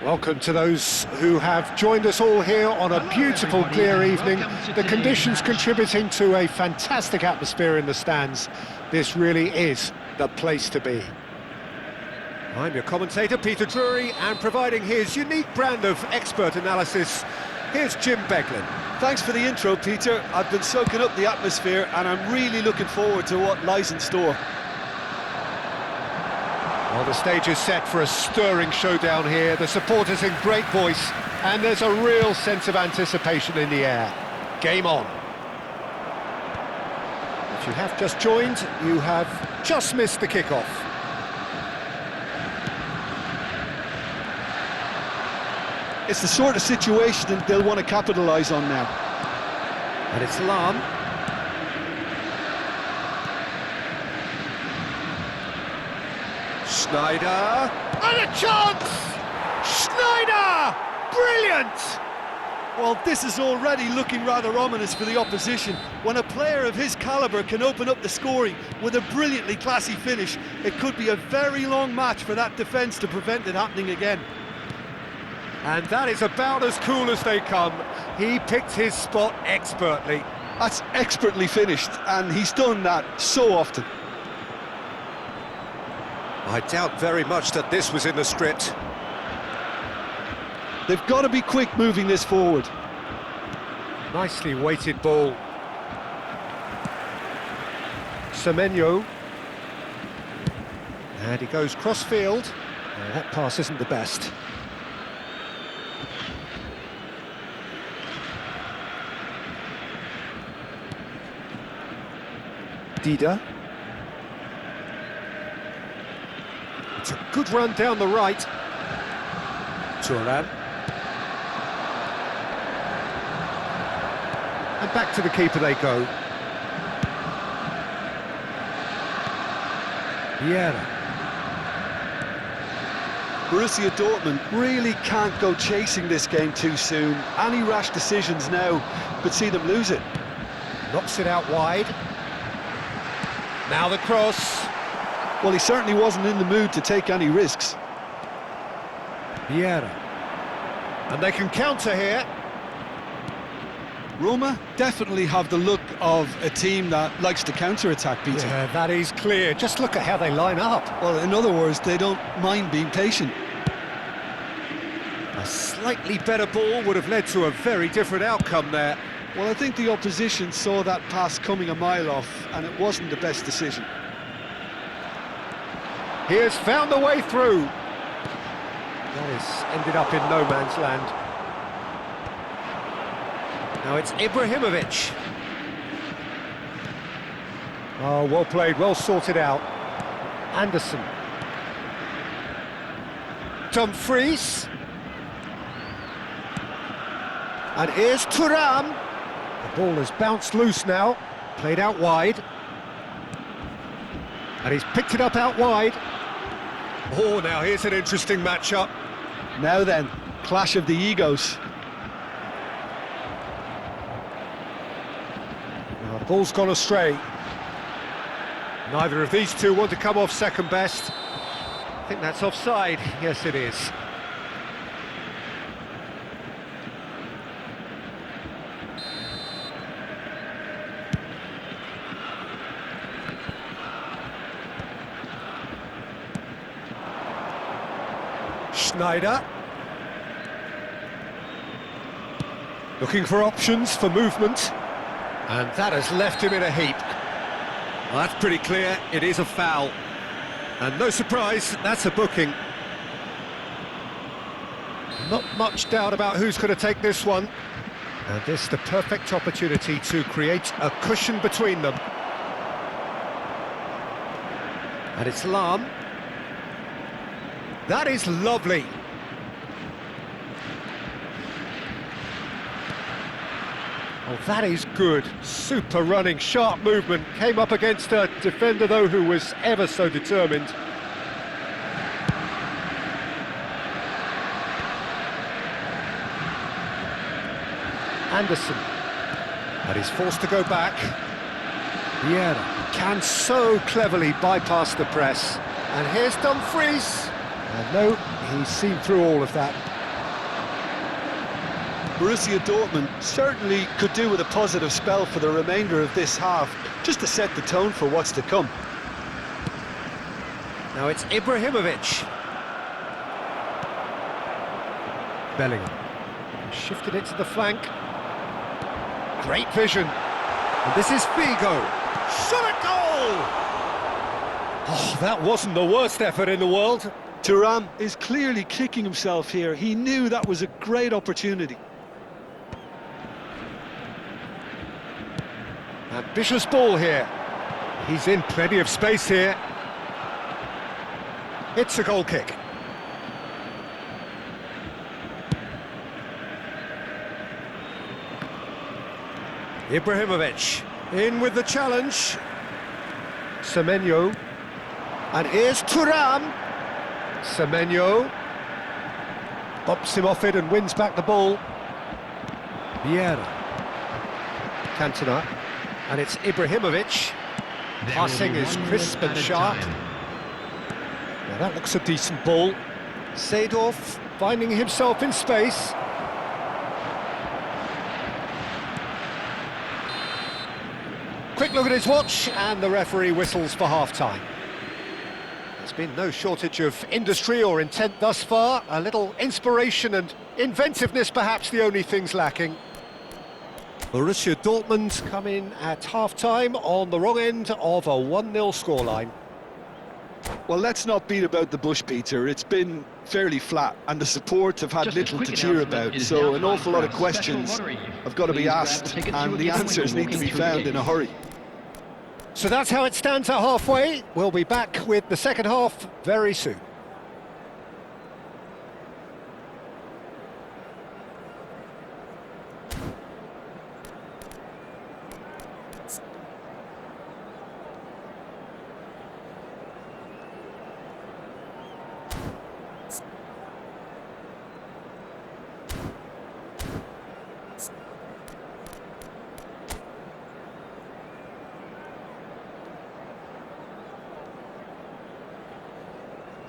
Welcome to those who have joined us all here on a beautiful, clear evening. The conditions contributing to a fantastic atmosphere in the stands. This really is the place to be. I'm your commentator, Peter Drury, and providing his unique brand of expert analysis, here's Jim Beglin. Thanks for the intro, Peter. I've been soaking up the atmosphere and I'm really looking forward to what lies in store. Well, the stage is set for a stirring showdown here. The supporters in great voice, and there's a real sense of anticipation in the air. Game on. If you have just joined, you have just missed the kickoff. It's the sort of situation that they'll want to capitalise on now. And it's Lahm. Schneider, and a chance! Schneider! Brilliant! Well, this is already looking rather ominous for the opposition. When a player of his calibre can open up the scoring with a brilliantly classy finish, it could be a very long match for that defence to prevent it happening again. And that is about as cool as they come. He picked his spot expertly. That's expertly finished, and he's done that so often. I doubt very much that this was in the script. They've got to be quick moving this forward. Nicely weighted ball. Semenyo. And he goes cross-field. That pass isn't the best. Dida. It's a good run down the right. Turan. And back to the keeper they go. Vieira. Borussia Dortmund really can't go chasing this game too soon. Any rash decisions now could see them lose it. Knocks it out wide. Now the cross. Well, he certainly wasn't in the mood to take any risks. Vieira. And they can counter here. Roma definitely have the look of a team that likes to counter-attack, Peter. Yeah, that is clear. Just look at how they line up. Well, in other words, they don't mind being patient. A slightly better ball would have led to a very different outcome there. Well, I think the opposition saw that pass coming a mile off, and it wasn't the best decision. He has found the way through. That has ended up in no man's land. Now it's Ibrahimovic. Oh, well played, well sorted out. Anderson. Dumfries. And here's Thuram. The ball has bounced loose now, played out wide. And he's picked it up out wide. Oh, now here's an interesting matchup. Now then, clash of the egos. Now, the ball's gone astray. Neither of these two want to come off second best. I think that's offside. Yes, it is. Schneider. Looking for options for movement. And that has left him in a heap. Well, that's pretty clear, it is a foul. And no surprise, that's a booking. Not much doubt about who's going to take this one. And this is the perfect opportunity to create a cushion between them. And it's Lahm. That is lovely. Oh, that is good. Super running, sharp movement. Came up against a defender, though, who was ever so determined. Anderson. But he's forced to go back. Vieira can so cleverly bypass the press. And here's Dumfries. And no, he's seen through all of that. Borussia Dortmund certainly could do with a positive spell for the remainder of this half, just to set the tone for what's to come. Now it's Ibrahimovic. Bellingham. Shifted it to the flank. Great vision. And this is Figo. Shot at goal! Oh, that wasn't the worst effort in the world. Thuram is clearly kicking himself here. He knew that was a great opportunity. Ambitious ball here. He's in plenty of space here. It's a goal kick. Ibrahimovic in with the challenge. Semenyo. And here's Thuram. Semenyo bumps him off it and wins back the ball. Vieira. Cantona. And it's Ibrahimovic. Passing is crisp and sharp. Now that looks a decent ball. Seedorf finding himself in space. Quick look at his watch, and the referee whistles for half-time. There's been no shortage of industry or intent thus far. A little inspiration and inventiveness, perhaps the only things lacking. Borussia Dortmund come in at half-time on the wrong end of a 1-0 scoreline. Well, let's not beat about the bush, Peter. It's been fairly flat, and the support have had little to cheer about, so an awful lot of questions have got to be asked, and the answers need to be found in a hurry. So that's how it stands at halfway. We'll be back with the second half very soon.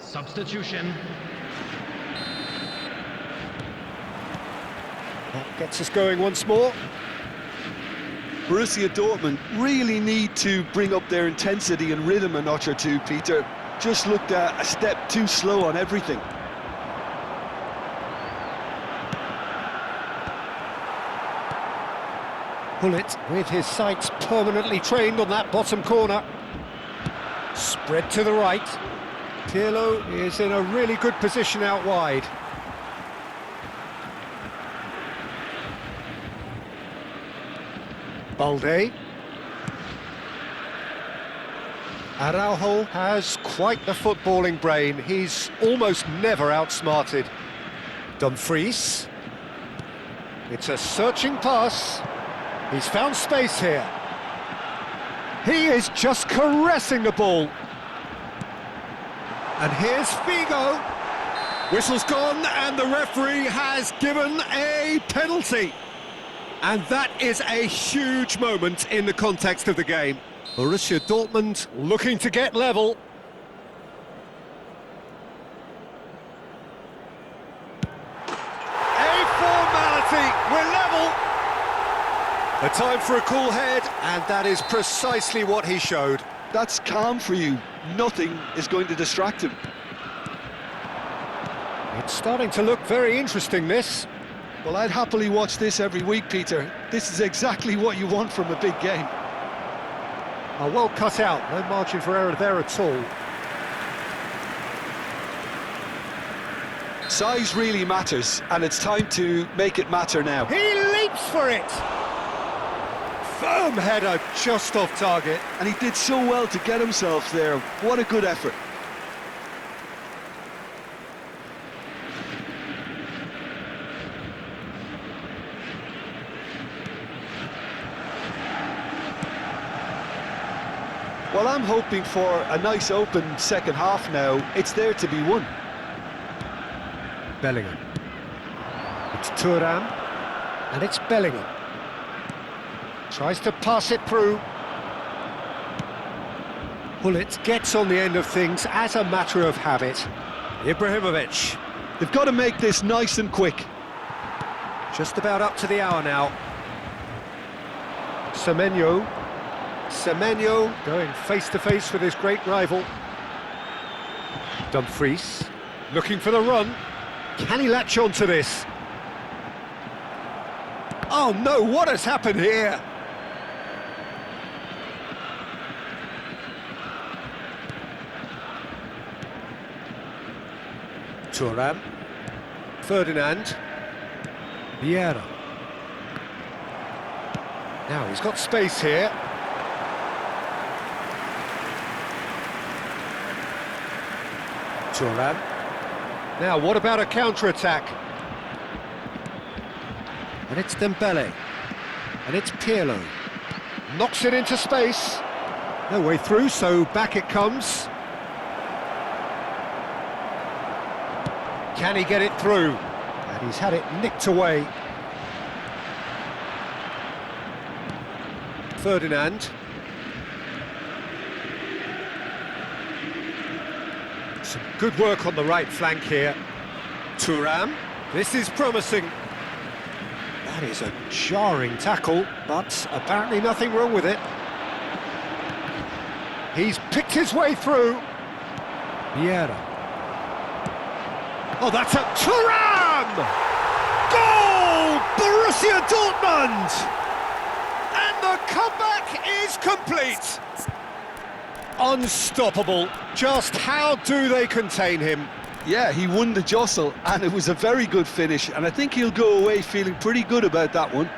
Substitution. That gets us going once more. Borussia Dortmund really need to bring up their intensity and rhythm a notch or two, Peter. Just looked a step too slow on everything. Bullet with his sights permanently trained on that bottom corner. Spread to the right. Pirlo is in a really good position out wide. Balde. Araujo has quite the footballing brain. He's almost never outsmarted. Dumfries. It's a searching pass. He's found space here. He is just caressing the ball. And here's Figo. Whistle's gone, and the referee has given a penalty. And that is a huge moment in the context of the game. Borussia Dortmund looking to get level. A formality, we're level. A time for a cool head, and that is precisely what he showed. That's calm for you. Nothing is going to distract him. It's starting to look very interesting, this. Well, I'd happily watch this every week, Peter. This is exactly what you want from a big game. Well cut out, no margin for error there at all. Size really matters, and it's time to make it matter now. He leaps for it! Firm header, just off target. And he did so well to get himself there. What a good effort. Well, I'm hoping for a nice open second half now. It's there to be won. Bellingham. It's Thuram. And it's Bellingham. Tries to pass it through. Bullet gets on the end of things as a matter of habit. Ibrahimovic. They've got to make this nice and quick. Just about up to the hour now. Semenyo going face-to-face with his great rival. Dumfries looking for the run. Can he latch on to this? Oh no, what has happened here? Thuram, Ferdinand, Vieira. Now he's got space here. Thuram. Now what about a counter-attack? And it's Dembele. And it's Pirlo. Knocks it into space. No way through, so back it comes. Can he get it through? And he's had it nicked away. Ferdinand. Some good work on the right flank here. Thuram. This is promising. That is a jarring tackle, but apparently nothing wrong with it. He's picked his way through. Vieira. Oh, that's a Thuram! Goal! Borussia Dortmund! And the comeback is complete. Unstoppable. Just how do they contain him? Yeah, he won the jostle, and it was a very good finish, and I think he'll go away feeling pretty good about that one.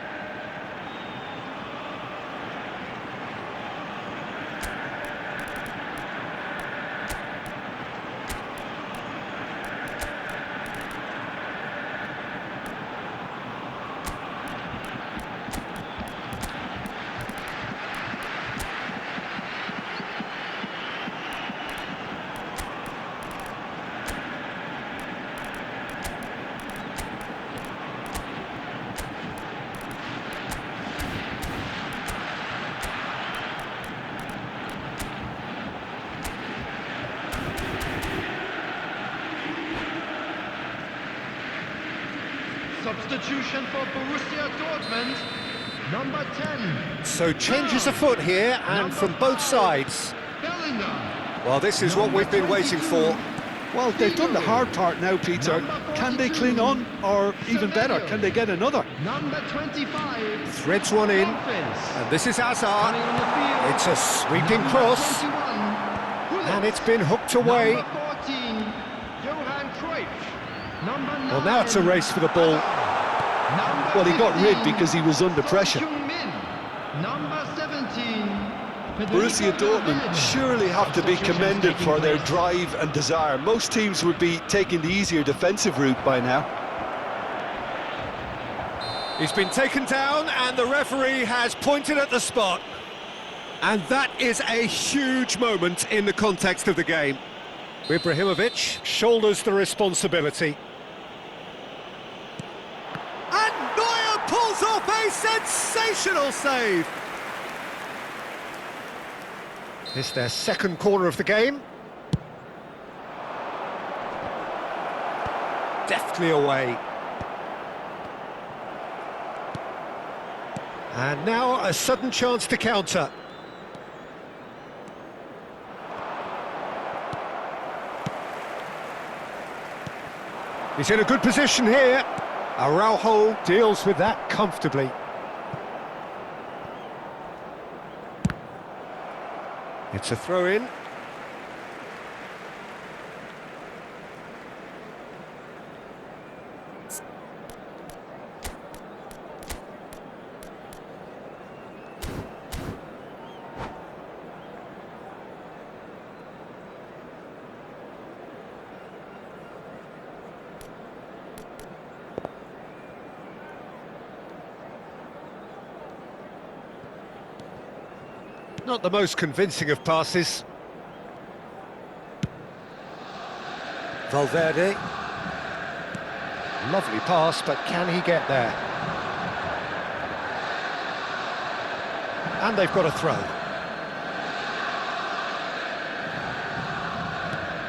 Substitution for Borussia Dortmund, number 10. So changes afoot here, and from both sides. Bellingham. Well, this is what we've been waiting for. Well, they've done the hard part now, Peter. Can they cling on, or even better, can they get another? Number 25. Threads one in, and this is Hazard. It's a sweeping cross, and it's been hooked away. Number 14. Johan Cruyff. Number 9. Well, now it's a race for the ball. Number Well, he got 15, rid because he was under pressure. Heung-min. Number 17. Borussia Dortmund surely have to be commended for their drive and desire. Most teams would be taking the easier defensive route by now. He's been taken down, and the referee has pointed at the spot. And that is a huge moment in the context of the game. Ibrahimovic shoulders the responsibility. And Neuer pulls off a sensational save. It's their second corner of the game. Deftly away. And now a sudden chance to counter. He's in a good position here. Araujo deals with that comfortably. It's a throw-in. Not the most convincing of passes. Valverde. Lovely pass, but can he get there? And they've got a throw.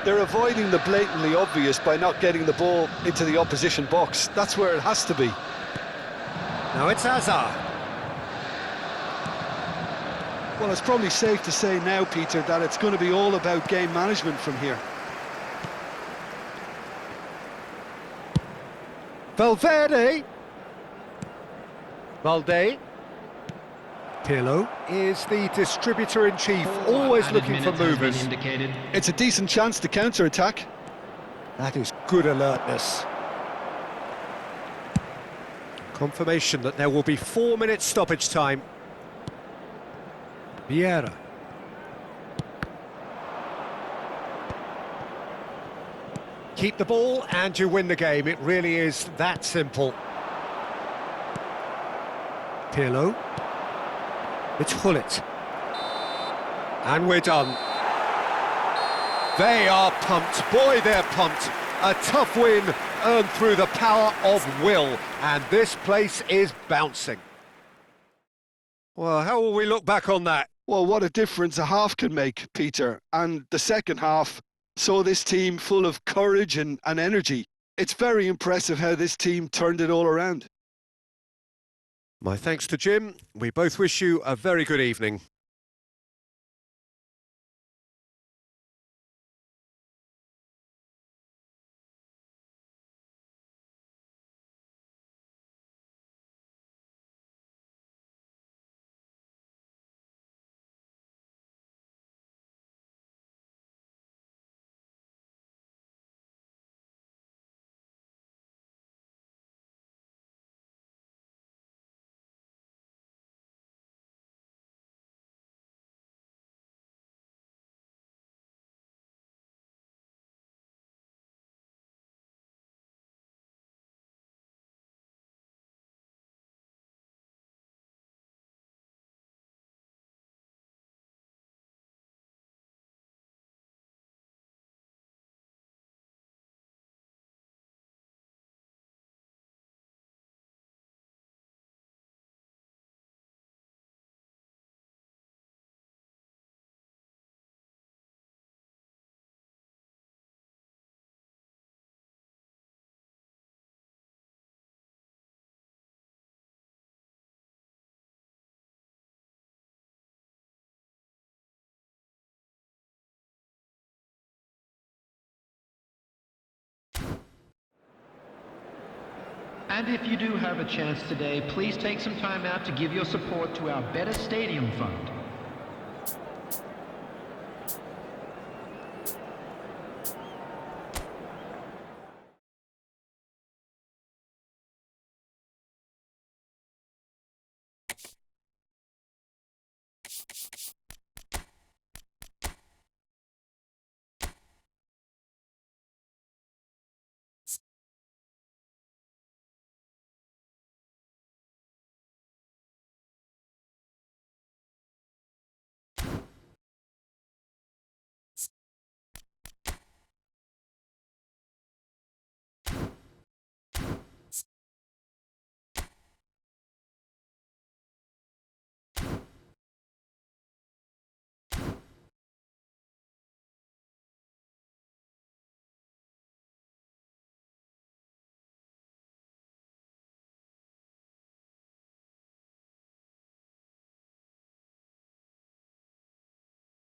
They're avoiding the blatantly obvious by not getting the ball into the opposition box. That's where it has to be. Now it's Hazard. Well, it's probably safe to say now, Peter, that it's going to be all about game management from here. Valverde. Valde. Pirlo is the distributor-in-chief, always looking for movers. It's a decent chance to counter-attack. That is good alertness. Confirmation that there will be 4 minutes stoppage time. Vieira. Keep the ball and you win the game. It really is that simple. Pirlo. It's Hullet. And we're done. They are pumped. Boy, they're pumped. A tough win earned through the power of will. And this place is bouncing. Well, how will we look back on that? Well, what a difference a half can make, Peter. And the second half saw this team full of courage and energy. It's very impressive how this team turned it all around. My thanks to Jim. We both wish you a very good evening. And if you do have a chance today, please take some time out to give your support to our Better Stadium Fund.